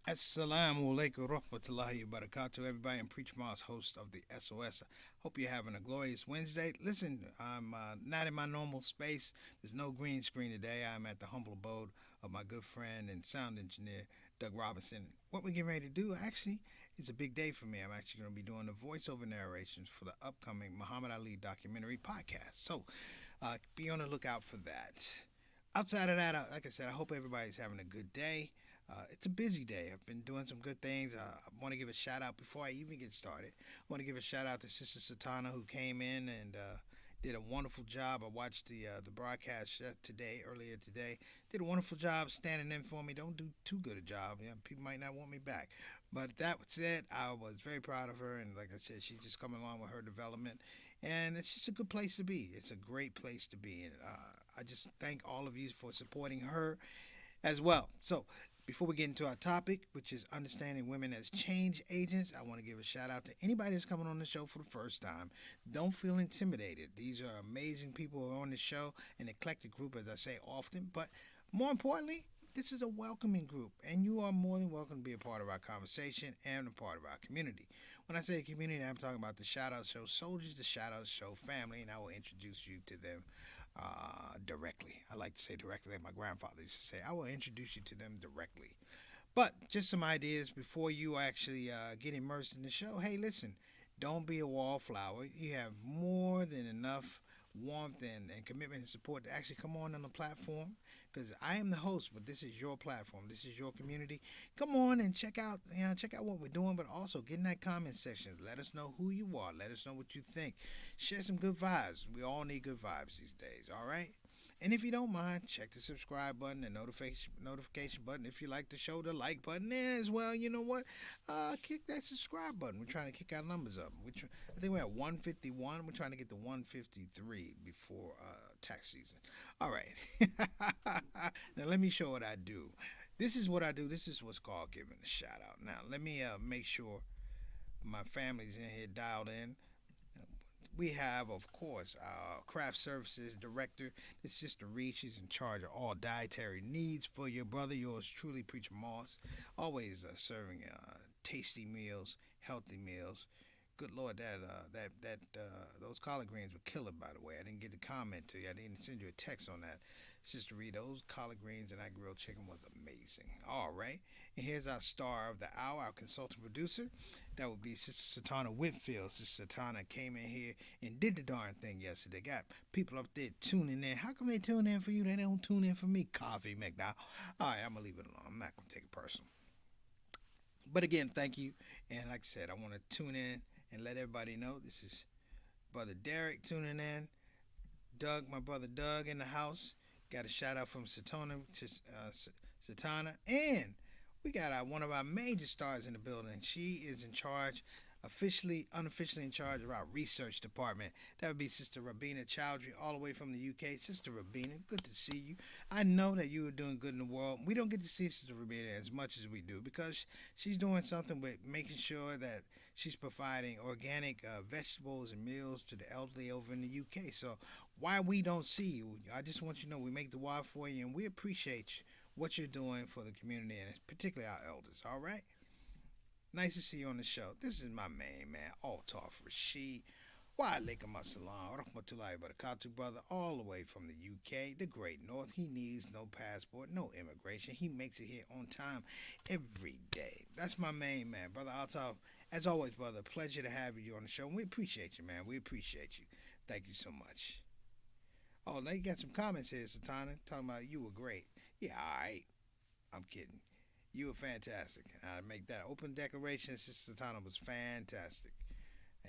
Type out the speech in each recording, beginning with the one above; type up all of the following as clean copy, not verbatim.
Assalamu alaikum rahmatullahi wa barakatuh, everybody. I'm Preacher Moss, host of the SOS. Hope you're having a glorious Wednesday. Listen, I'm not in my normal space. There's no green screen today. I'm at the humble abode of my good friend and sound engineer, Doug Robinson. What we're getting ready to do, actually, is a big day for me. I'm actually going to be doing the voiceover narrations for the upcoming Muhammad Ali documentary podcast. So be on the lookout for that. Outside of that, like I said, I hope everybody's having a good day. It's a busy day. I've been doing some good things. I want to give a shout out before I even get started. I want to give a shout out to Sister Satana who came in and did a wonderful job. I watched the broadcast today, earlier today. Did a wonderful job standing in for me. Don't do too good a job. People might not want me back. But that said, I was very proud of her, and like I said, she's just coming along with her development, and it's just a good place to be. It's a great place to be, and I just thank all of you for supporting her as well. So, before we get into our topic, which is understanding women as change agents, I want to give a shout out to anybody that's coming on the show for the first time. Don't feel intimidated. These are amazing people who are on the show, an eclectic group, as I say often. But more importantly, this is a welcoming group, and you are more than welcome to be a part of our conversation and a part of our community. When I say community, I'm talking about the Shout Out Show soldiers, the Shout Out Show family, and I will introduce you to them directly. I like to say directly, like my grandfather used to say. I will introduce you to them directly. But just some ideas before you actually get immersed in the show. Hey, listen, don't be a wallflower. You have more than enough warmth and commitment and support to actually come on the platform, because I am the host, but this is your platform. This is your community. Come on and check out what we're doing, but also get in that comment section. Let us know who you are. Let us know what you think. Share some good vibes. We all need good vibes these days, all right? And if you don't mind, check the subscribe button and notification button. If you like the show, the like button there as well. You know what? Kick that subscribe button. We're trying to kick our numbers up. I think we're at 151. We're trying to get to 153 before tax season. All right. Now let me show what I do. This is what I do. This is what's called giving a shout out. Now let me make sure my family's in here dialed in. We have, of course, our craft services director, this Sister Reed. She's in charge of all dietary needs for your brother. Yours truly, Preacher Moss, always serving tasty meals, healthy meals. Good Lord, those collard greens were killer. By the way, I didn't get to comment to you. I didn't send you a text on that, Sister Reed. Those collard greens and that grilled chicken was amazing. All right, and here's our star of the hour, our consultant producer. That would be Sister Satana Whitfield. Sister Satana came in here and did the darn thing yesterday. Got people up there tuning in. How come they tune in for you? They don't tune in for me. Coffee McDowell. All right, I'm gonna leave it alone. I'm not gonna take it personal. But again, thank you. And like I said, I want to tune in and let everybody know this is Brother Derek tuning in. Doug, my brother Doug in the house. Got a shout out from Satana. And we got one of our major stars in the building. She is in charge, unofficially in charge of our research department. That would be Sister Rabina Chowdhury, all the way from the UK. Sister Rabina, good to see you. I know that you are doing good in the world. We don't get to see Sister Rabina as much as we do, because she's doing something with making sure that she's providing organic vegetables and meals to the elderly over in the UK. So why we don't see you, I just want you to know we make the wire for you, and we appreciate what you're doing for the community, and particularly our elders. All right. Nice to see you on the show. This is my main man, Altaf Rashid. Wa alaikum assalam, rahmatullahi barakatuh, brother, all the way from the UK, the great north. He needs no passport, no immigration. He makes it here on time every day. That's my main man, brother Altaf. As always, brother, pleasure to have you on the show. And we appreciate you, man. We appreciate you. Thank you so much. Oh, now you got some comments here, Satana, talking about you were great. Yeah, all right. I'm kidding. You were fantastic. I make that open declaration. Sister Satana was fantastic.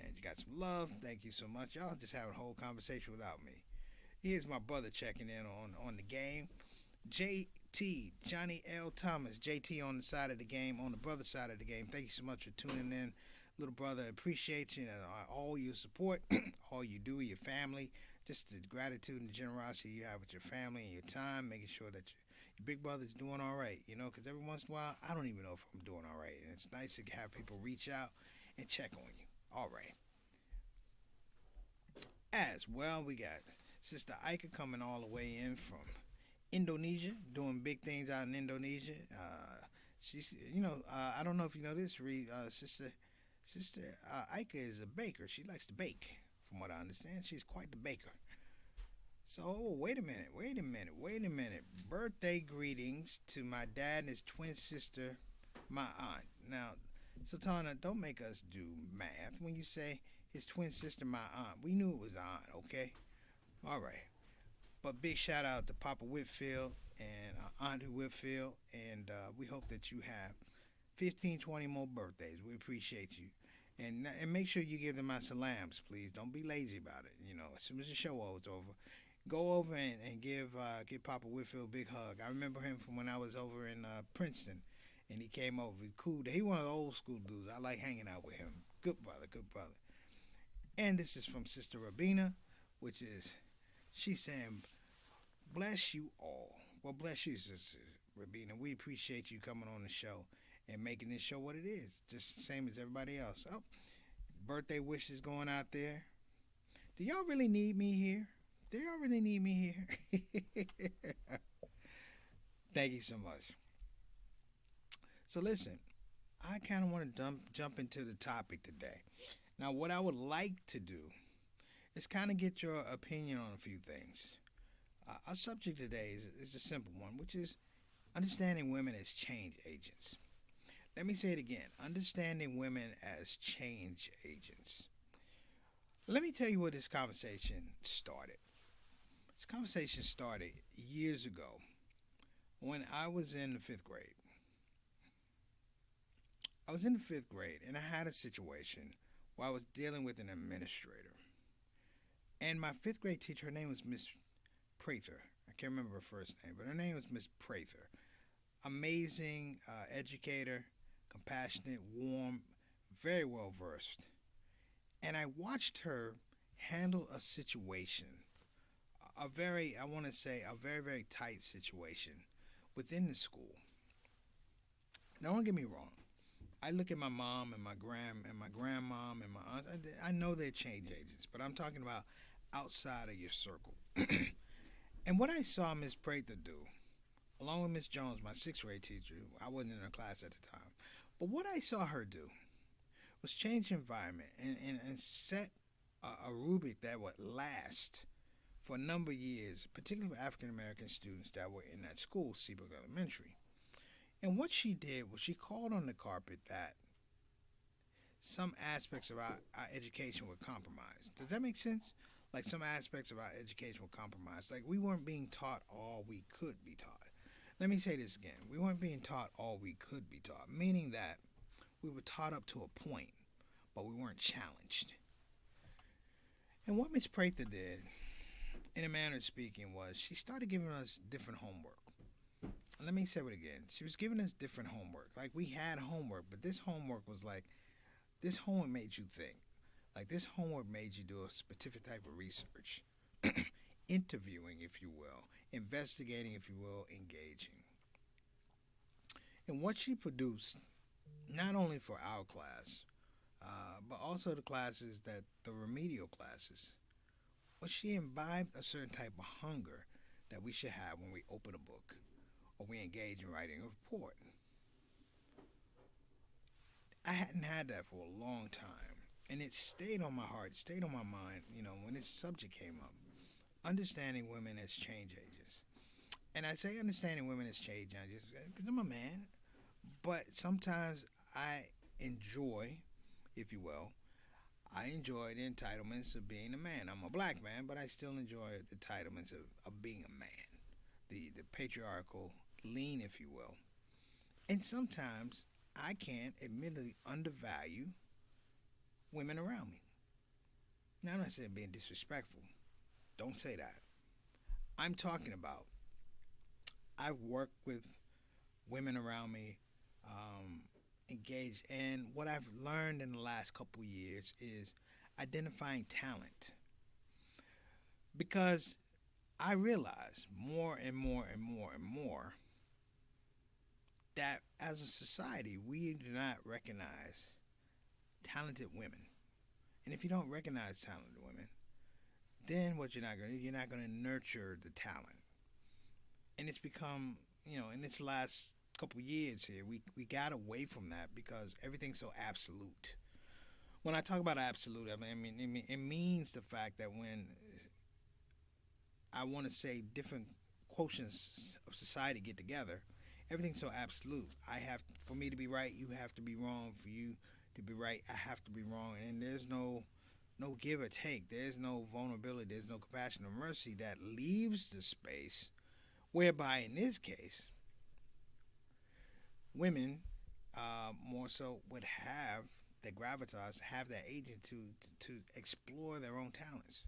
And you got some love. Thank you so much. Y'all just having a whole conversation without me. Here's my brother checking in on the game. JT, Johnny L. Thomas. JT on the side of the game, on the brother side of the game. Thank you so much for tuning in. Little brother, appreciate you and all your support, all you do, your family, just the gratitude and the generosity you have with your family and your time, making sure that your big brother's doing all right, because every once in a while, I don't even know if I'm doing all right. And it's nice to have people reach out and check on you. All right. As well, we got Sister Ika coming all the way in from Indonesia, doing big things out in Indonesia. She's, I don't know if you know this, Reed. Sister Ika is a baker. She likes to bake, from what I understand. She's quite the baker. So, wait a minute, wait a minute, wait a minute. Birthday greetings to my dad and his twin sister, my aunt. Now, Sultana, don't make us do math. When you say his twin sister, my aunt, we knew it was aunt, okay? All right. But big shout out to Papa Whitfield and Auntie Whitfield, and we hope that you have 15, 20 more birthdays. We appreciate you. And make sure you give them my salams, please. Don't be lazy about it. As soon as the show is over, go over and give Papa Whitfield a big hug. I remember him from when I was over in Princeton, and he came over. He's cool. He one of the old school dudes. I like hanging out with him. Good brother, good brother. And this is from Sister Rabina, which is she's saying, "Bless you all." Well, bless you, Sister Rabina. We appreciate you coming on the show and making this show what it is, just the same as everybody else. Oh, birthday wishes going out there. Do y'all really need me here? Do y'all really need me here? Thank you so much. So listen, I kind of want to jump into the topic today. Now, what I would like to do is kind of get your opinion on a few things. Our subject today is a simple one, which is understanding women as change agents. Let me say it again, understanding women as change agents. Let me tell you where this conversation started. This conversation started years ago when I was in the fifth grade. I was in the fifth grade and I had a situation where I was dealing with an administrator. And my fifth grade teacher, her name was Miss Prather. I can't remember her first name, but her name was Miss Prather. Amazing educator, compassionate, warm, very well versed. And I watched her handle a situation, I want to say, a very, very tight situation within the school. Now, don't get me wrong. I look at my mom and my grandmom and my aunts. I know they're change agents, but I'm talking about outside of your circle. And what I saw Miss Prather do, along with Miss Jones, my sixth grade teacher, I wasn't in her class at the time, but what I saw her do was change the environment and set a rubric that would last for a number of years, particularly for African American students that were in that school, Seabrook Elementary. And what she did was she called on the carpet that some aspects of our education were compromised. Does that make sense? Like some aspects of our education were compromised. Like we weren't being taught all we could be taught. Let me say this again. We weren't being taught all we could be taught, meaning that we were taught up to a point, but we weren't challenged. And what Miss Prather did, in a manner of speaking, was she started giving us different homework. Let me say it again. She was giving us different homework. Like we had homework, but this homework was like, this homework made you think. Like this homework made you do a specific type of research, interviewing, if you will, investigating, if you will, engaging. And what she produced, not only for our class, but also the classes the remedial classes, was she imbibed a certain type of hunger that we should have when we open a book or we engage in writing a report. I hadn't had that for a long time, and it stayed on my heart, stayed on my mind, when this subject came up. Understanding women as change agents. And I say understanding women as change agents because I'm a man, but sometimes I enjoy, if you will, I enjoy the entitlements of being a man. I'm a black man, but I still enjoy the entitlements of being a man. The patriarchal lean, if you will. And sometimes I can admittedly undervalue women around me. Now, I'm not saying being disrespectful. Don't say that. I'm talking about I've worked with women around me, engaged, and what I've learned in the last couple of years is identifying talent. Because I realize more and more and more and more that as a society, we do not recognize talented women. And if you don't recognize talented women, then what you're not going to nurture the talent. And it's become, in this last couple years here, we got away from that because everything's so absolute. When I talk about absolute, it means the fact that when I want to say different quotients of society get together, everything's so absolute. For me to be right, you have to be wrong. For you to be right, I have to be wrong. And there's no give or take. There's no vulnerability. There's no compassion or mercy that leaves the space whereby, in this case, women more so would have that gravitas, have that agent to explore their own talents.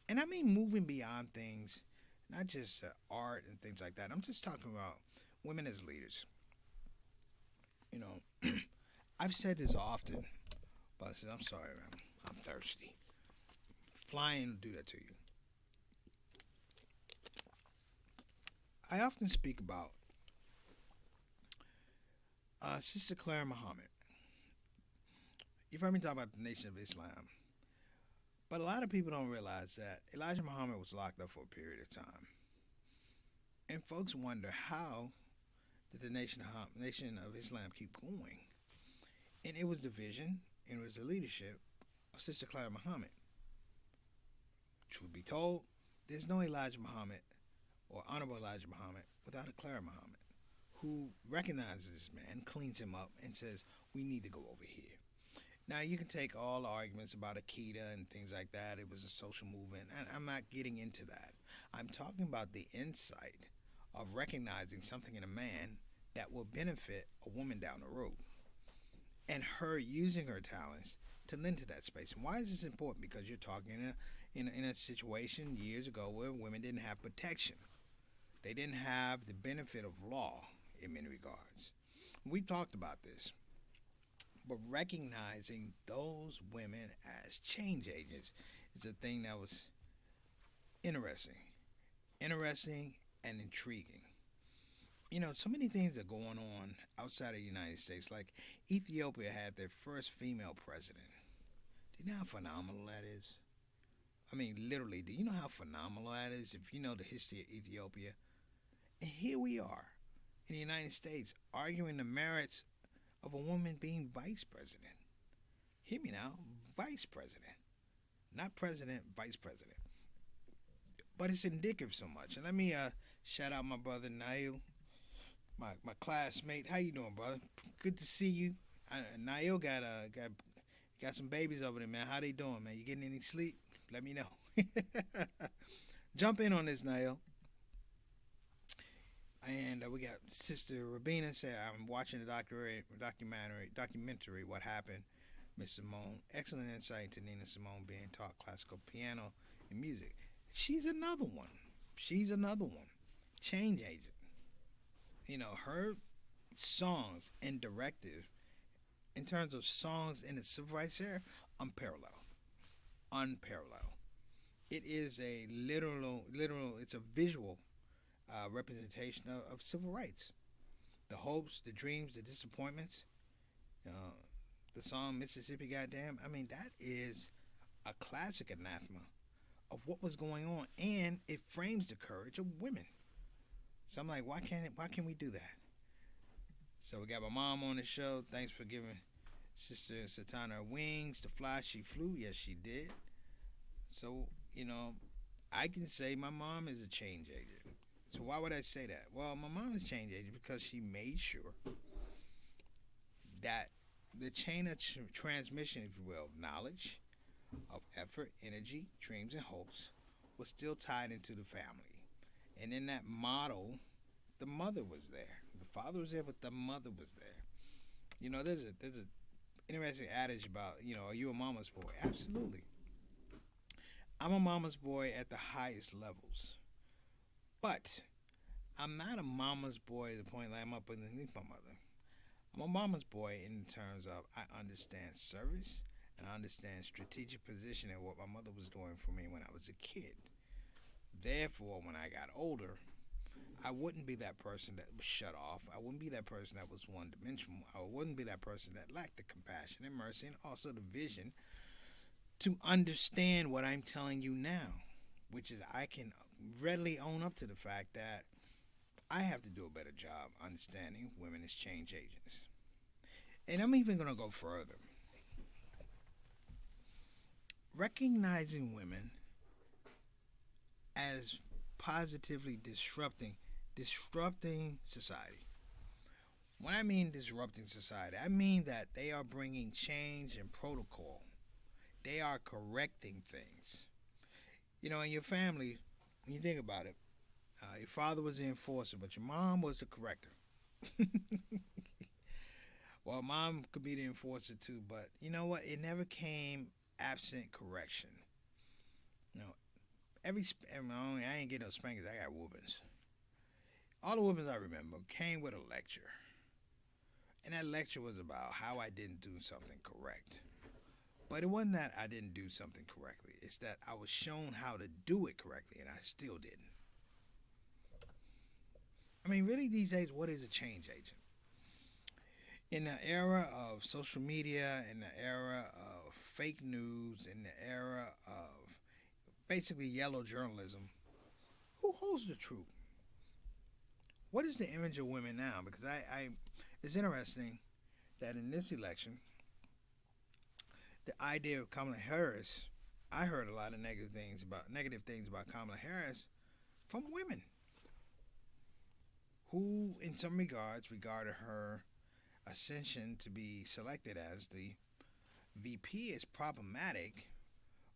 And I mean moving beyond things, not just art and things like that. I'm just talking about women as leaders. You know, I've said this often, but I said, I'm sorry, I'm thirsty. Flying will do that to you. I often speak about Sister Clara Muhammad. You've heard me talk about the Nation of Islam, but a lot of people don't realize that Elijah Muhammad was locked up for a period of time. And folks wonder how did the Nation of Islam keep going? And it was the vision, and it was the leadership of Sister Clara Muhammad. Truth be told, there's no Elijah Muhammad or Honorable Elijah Muhammad without a Clara Muhammad who recognizes this man, cleans him up, and says, we need to go over here. Now, you can take all the arguments about Akita and things like that. It was a social movement, and I'm not getting into that. I'm talking about the insight of recognizing something in a man that will benefit a woman down the road, and her using her talents to lend to that space. And why is this important? Because you're talking in a situation years ago where women didn't have protection. They didn't have the benefit of law in many regards. We've talked about this. But recognizing those women as change agents is a thing that was interesting and intriguing. You know, so many things are going on outside of the United States. Like Ethiopia had their first female president. Do you know how phenomenal that is? I mean, literally, do you know how phenomenal that is if you know the history of Ethiopia? And here we are in the United States arguing the merits of a woman being vice president. Hear me now, vice president. Not president, vice president. But it's indicative so much. And let me shout out my brother Nail, my classmate. How you doing, brother? Good to see you. Nail got some babies over there, man. How they doing, man? You getting any sleep? Let me know. Jump in on this, Nail. And we got Sister Rabina said, I'm watching the documentary, What Happened, Miss Simone. Excellent insight into Nina Simone being taught classical piano and music. She's another one. Change agent. You know, her songs and directive, in terms of songs in the civil rights era, unparalleled. It is a literal, it's a visual representation of civil rights. The hopes, the dreams, the disappointments. The song Mississippi Goddamn. I mean, that is a classic anathema of what was going on, and it frames the courage of women. So I'm like, why can't we do that? So we got my mom on the show. Thanks for giving Sister Satana wings to fly. She flew. Yes, she did. So, you know, I can say my mom is a change agent. So why would I say that? Well, my mom is a change agent because she made sure that the chain of transmission, if you will, of knowledge, of effort, energy, dreams, and hopes was still tied into the family. And in that model, the mother was there. The father was there, but the mother was there. You know, there's a interesting adage about, you know, are you a mama's boy? Absolutely. I'm a mama's boy at the highest levels. But I'm not a mama's boy to the point that I'm up underneath my mother. I'm a mama's boy in terms of I understand service and I understand strategic position and what my mother was doing for me when I was a kid. Therefore, when I got older, I wouldn't be that person that was shut off. I wouldn't be that person that was one-dimensional. I wouldn't be that person that lacked the compassion and mercy and also the vision to understand what I'm telling you now, which is I can readily own up to the fact that I have to do a better job understanding women as change agents. And I'm even going to go further. Recognizing women as positively disrupting society. When I mean disrupting society, I mean that they are bringing change and protocol. They are correcting things. You know, in your family, when you think about it, your father was the enforcer, but your mom was the corrector. Well, mom could be the enforcer too, but you know what? It never came absent correction. You know, I ain't get no spankings. I got whoopings. All the whoopings I remember came with a lecture, and that lecture was about how I didn't do something correct. But it wasn't that I didn't do something correctly. It's that I was shown how to do it correctly, and I still didn't. I mean, really, these days, what is a change agent? In the era of social media, in the era of fake news, in the era of basically yellow journalism, who holds the truth? What is the image of women now? Because it's interesting that in this election, the idea of Kamala Harris, I heard a lot of negative things about Kamala Harris from women who, in some regards, regarded her ascension to be selected as the VP as problematic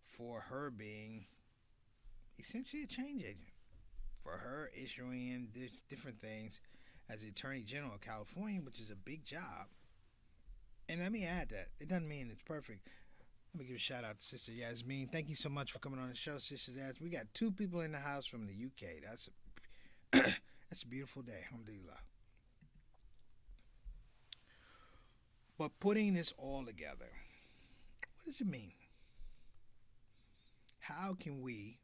for her being essentially a change agent, for her issuing different things as the Attorney General of California, which is a big job. And let me add that it doesn't mean it's perfect. Let me give a shout out to Sister Yasmin. Thank you so much for coming on the show, Sister Yasmin. We got 2 people in the house from the UK. That's a beautiful day. Alhamdulillah. But putting this all together, what does it mean? How can we,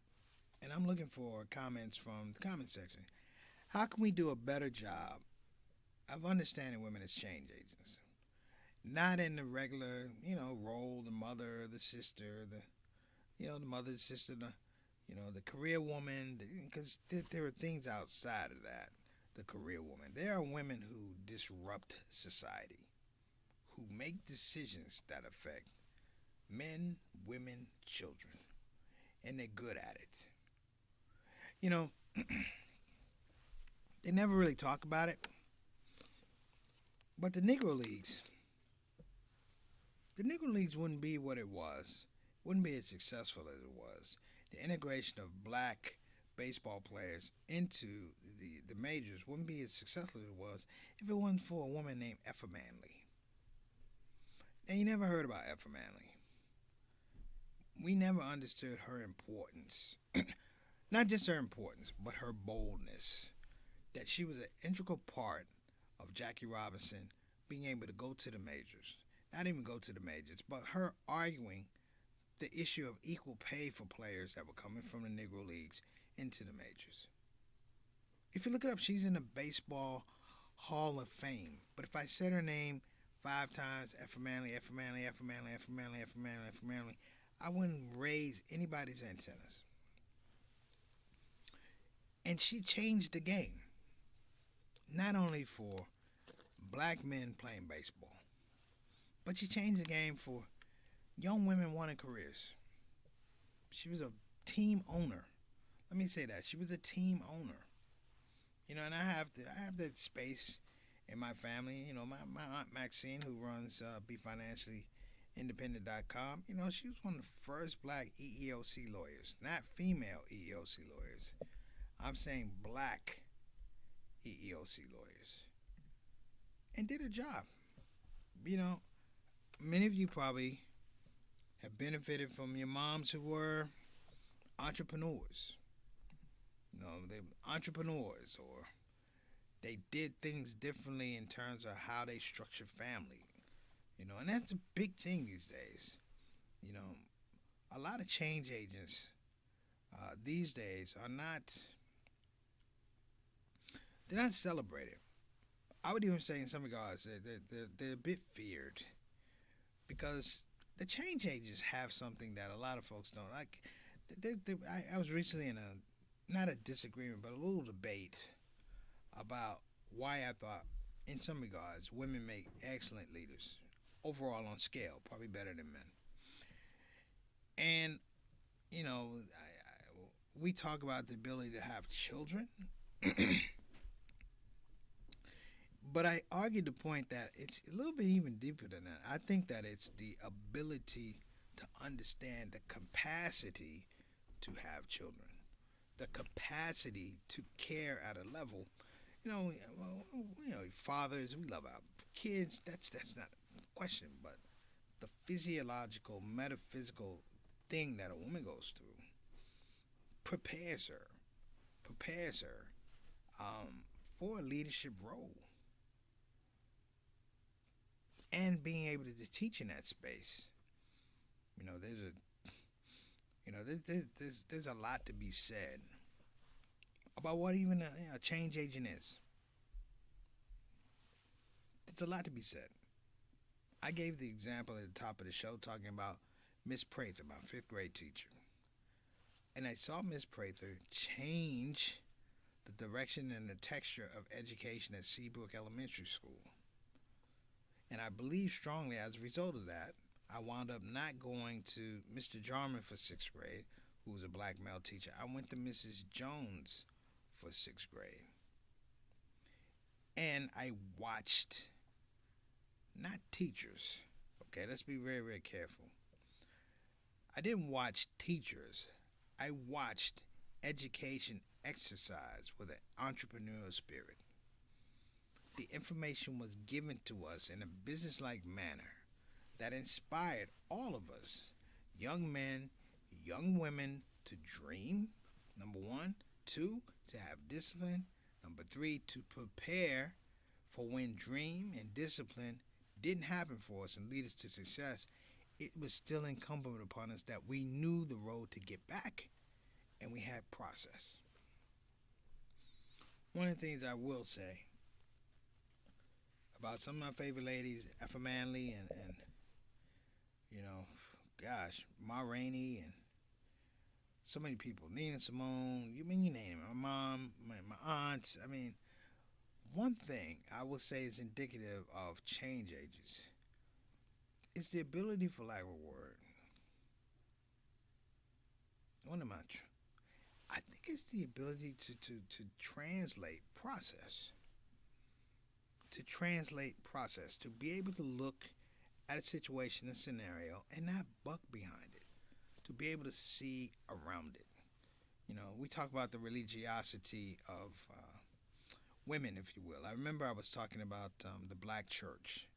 and I'm looking for comments from the comment section, how can we do a better job of understanding women as change agents? Not in the regular, role, the mother, the sister, the mother, the sister, the career woman, because there are things outside of that, the career woman. There are women who disrupt society, who make decisions that affect men, women, children, and they're good at it. They never really talk about it, but the Negro Leagues wouldn't be what it was, wouldn't be as successful as it was. The integration of black baseball players into the majors wouldn't be as successful as it was if it wasn't for a woman named Effa Manley. And you never heard about Effa Manley. We never understood her importance. Not just her importance, but her boldness. That she was an integral part of Jackie Robinson being able to go to the majors. Not even go to the majors, but her arguing the issue of equal pay for players that were coming from the Negro Leagues into the majors. If you look it up, she's in the Baseball Hall of Fame. But if I said her name 5 times, Effa Manley, Effa Manley, Effa Manley, Effa Manley, Effa Manley, Effa Manley, I wouldn't raise anybody's antennas. And she changed the game. Not only for black men playing baseball, but she changed the game for young women wanting careers. She was a team owner. Let me say that. She was a team owner. And I have that space in my family. My Aunt Maxine, who runs BeFinanciallyIndependent.com, she was one of the first black EEOC lawyers, not female EEOC lawyers. I'm saying black EEOC lawyers. And did a job. Many of you probably have benefited from your moms who were entrepreneurs. They were entrepreneurs, or they did things differently in terms of how they structure family. And that's a big thing these days. A lot of change agents these days they're not celebrated. I would even say in some regards they're a bit feared, because the change agents have something that a lot of folks don't like. I was recently in not a disagreement, but a little debate about why I thought, in some regards, women make excellent leaders. Overall, on scale, probably better than men. And, you know, we talk about the ability to have children, but I argue the point that it's a little bit even deeper than that. I think that it's the ability to understand the capacity to have children, the capacity to care at a level. Fathers, we love our kids. That's not a question, but the physiological, metaphysical thing that a woman goes through prepares her, prepares her for a leadership role, and being able to teach in that space. You know, there's a there's a lot to be said about what even a change agent is. There's a lot to be said. I gave the example at the top of the show talking about Miss Prather, my fifth grade teacher. And I saw Miss Prather change the direction and the texture of education at Seabrook Elementary School. And I believe strongly as a result of that, I wound up not going to Mr. Jarman for sixth grade, who was a black male teacher. I went to Mrs. Jones for sixth grade. And I watched, not teachers, okay, let's be very, very careful. I didn't watch teachers. I watched education exercise with an entrepreneurial spirit. The information was given to us in a business-like manner that inspired all of us, young men, young women, to dream, number one. Two, to have discipline. Number three, to prepare for when dream and discipline didn't happen for us and lead us to success. It was still incumbent upon us that we knew the road to get back, and we had process. One of the things I will say about some of my favorite ladies, Effa Manley and Ma Rainey and so many people, Nina Simone, you name it, my mom, my aunts. One thing I will say is indicative of change agents is the ability, for lack of a word, I think it's the ability to translate process. To translate process, to be able to look at a situation, a scenario, and not buck behind it, to be able to see around it. We talk about the religiosity of women, if you will. I remember I was talking about the black church.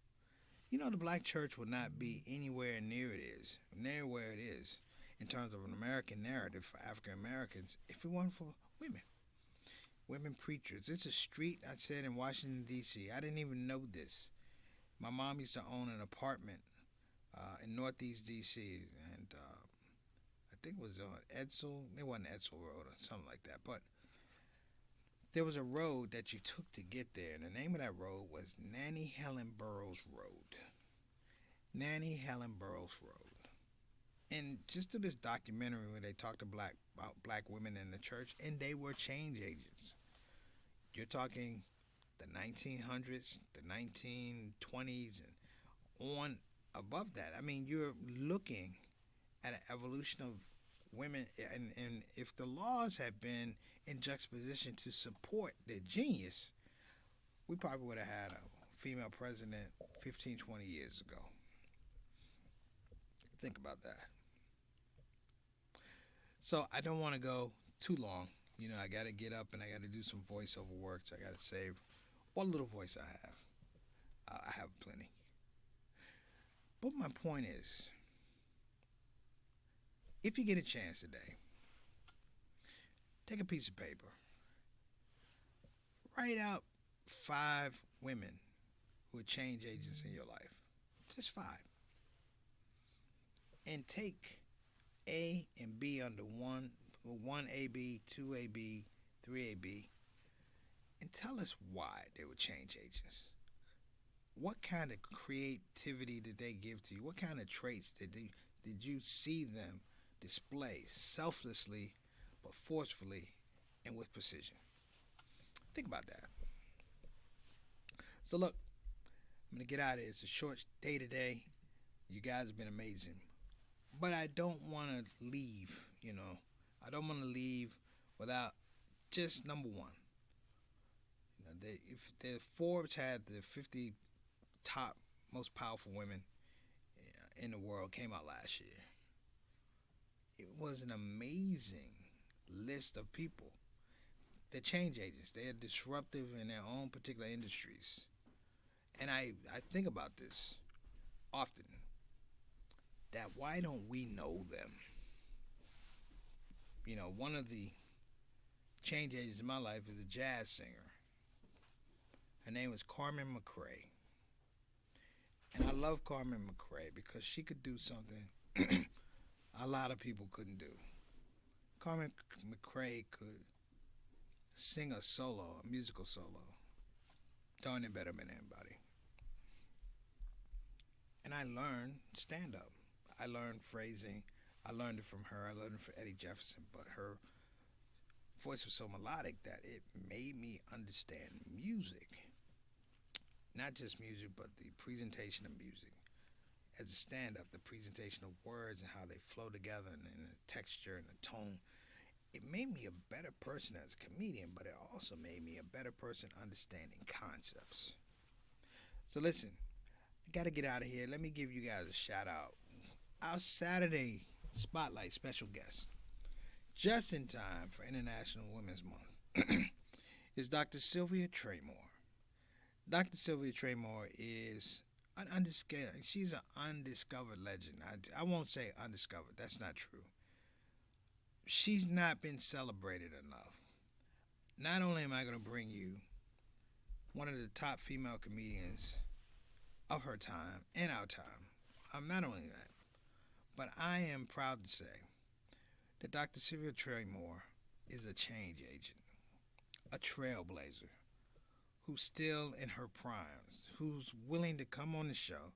The black church would not be anywhere near where it is in terms of an American narrative for African Americans if it weren't for women. Women preachers. It's a street, I said, in Washington, D.C. I didn't even know this. My mom used to own an apartment in Northeast D.C., and I think it was on Edsel. It wasn't Edsel Road or something like that, but there was a road that you took to get there, and the name of that road was Nanny Helen Burroughs Road. Nanny Helen Burroughs Road. And just to this documentary where they talked about black women in the church, and they were change agents. You're talking the 1900s, the 1920s, and on above that. You're looking at an evolution of women, and if the laws had been in juxtaposition to support their genius, we probably would have had a female president 15, 20 years ago. Think about that. So I don't want to go too long. I got to get up and I got to do some voiceover work, so I got to save what little voice I have. I have plenty. But my point is, if you get a chance today, take a piece of paper, write out 5 women who are change agents in your life. Just 5. And take A and B under 1AB, 2AB, 3AB, and tell us why they were change agents. What kind of creativity did they give to you? What kind of traits did you see them display selflessly but forcefully and with precision? Think about that. So look, I'm going to get out of here. It's a short day today. You guys have been amazing. But I don't want to leave, I don't want to leave without just number one. If the Forbes had the 50 top most powerful women in the world came out last year. It was an amazing list of people. They're change agents. They are disruptive in their own particular industries. And I think about this often, that why don't we know them? One of the change agents in my life is a jazz singer. Her name was Carmen McRae. And I love Carmen McRae because she could do something a lot of people couldn't do. Carmen McRae could sing a solo, a musical solo. Darn it better than anybody. And I learned stand-up. I learned phrasing. I learned it from her. I learned it from Eddie Jefferson. But her voice was so melodic that it made me understand music. Not just music, but the presentation of music. As a stand-up, the presentation of words and how they flow together and the texture and the tone. It made me a better person as a comedian, but it also made me a better person understanding concepts. So listen, I got to get out of here. Let me give you guys a shout out. Our Saturday Spotlight special guest, just in time for International Women's Month, is Dr. Sylvia Traymore. Dr. Sylvia Traymore is she's an undiscovered legend. I won't say undiscovered. That's not true. She's not been celebrated enough. Not only am I going to bring you one of the top female comedians of her time and our time, I'm not only that, but I am proud to say that Dr. Sylvia Traymore is a change agent, a trailblazer, who's still in her primes, who's willing to come on the show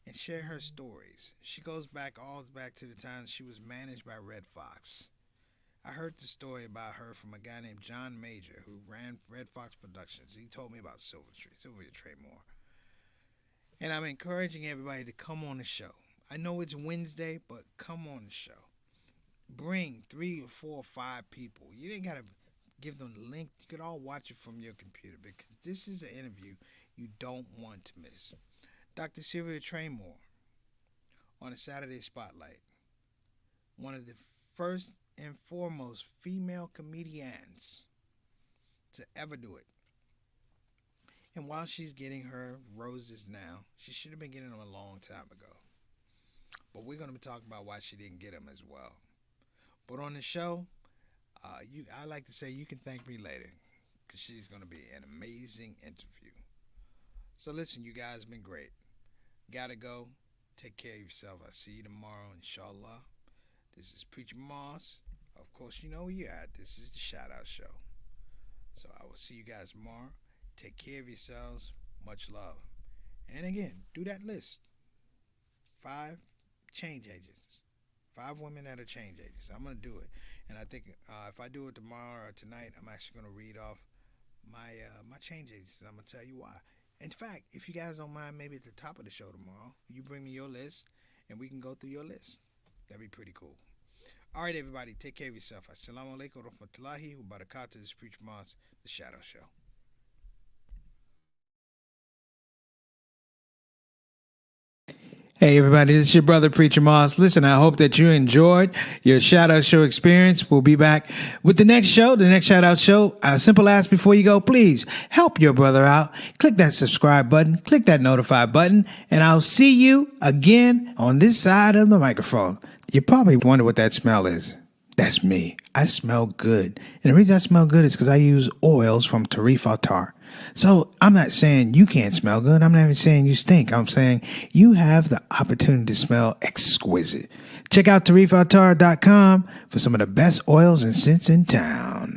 and share her stories. She goes back to the time she was managed by Red Fox. I heard the story about her from a guy named John Major who ran Red Fox Productions. He told me about Sylvia Traymore. And I'm encouraging everybody to come on the show. I know it's Wednesday, but come on the show. Bring 3 or 4 or 5 people. You ain't got to give them the link. You can all watch it from your computer because this is an interview you don't want to miss. Dr. Sylvia Traymore on a Saturday Spotlight. One of the first and foremost female comedians to ever do it. And while she's getting her roses now, she should have been getting them a long time ago. But we're going to be talking about why she didn't get them as well. But on the show, I like to say you can thank me later because she's going to be an amazing interview. So listen, you guys have been great. Gotta go. Take care of yourself. I'll see you tomorrow, inshallah. This is Preacher Moss. Of course, you know where you're at. This is the ShOUT Show. So I will see you guys tomorrow. Take care of yourselves. Much love. And again, do that list. 5 change agents. 5 women that are change agents. I'm going to do it. And I think if I do it tomorrow or tonight, I'm actually going to read off my change agents. I'm going to tell you why. In fact, if you guys don't mind, maybe at the top of the show tomorrow, you bring me your list and we can go through your list. That'd be pretty cool. All right, everybody, take care of yourself. Assalamu alaikum wa rahmatullahi wa barakatuh. This is Preacher Moss, the ShOUT Show. Hey everybody, this is your brother Preacher Moss. Listen, I hope that you enjoyed your ShOUT Show experience. We'll be back with the next show, the next ShOUT Show. A simple ask before you go, please help your brother out. Click that subscribe button, click that notify button, and I'll see you again on this side of the microphone. You probably wonder what that smell is. That's me. I smell good. And the reason I smell good is because I use oils from Tarif Attar. So I'm not saying you can't smell good. I'm not even saying you stink. I'm saying you have the opportunity to smell exquisite. Check out tarifattar.com for some of the best oils and scents in town.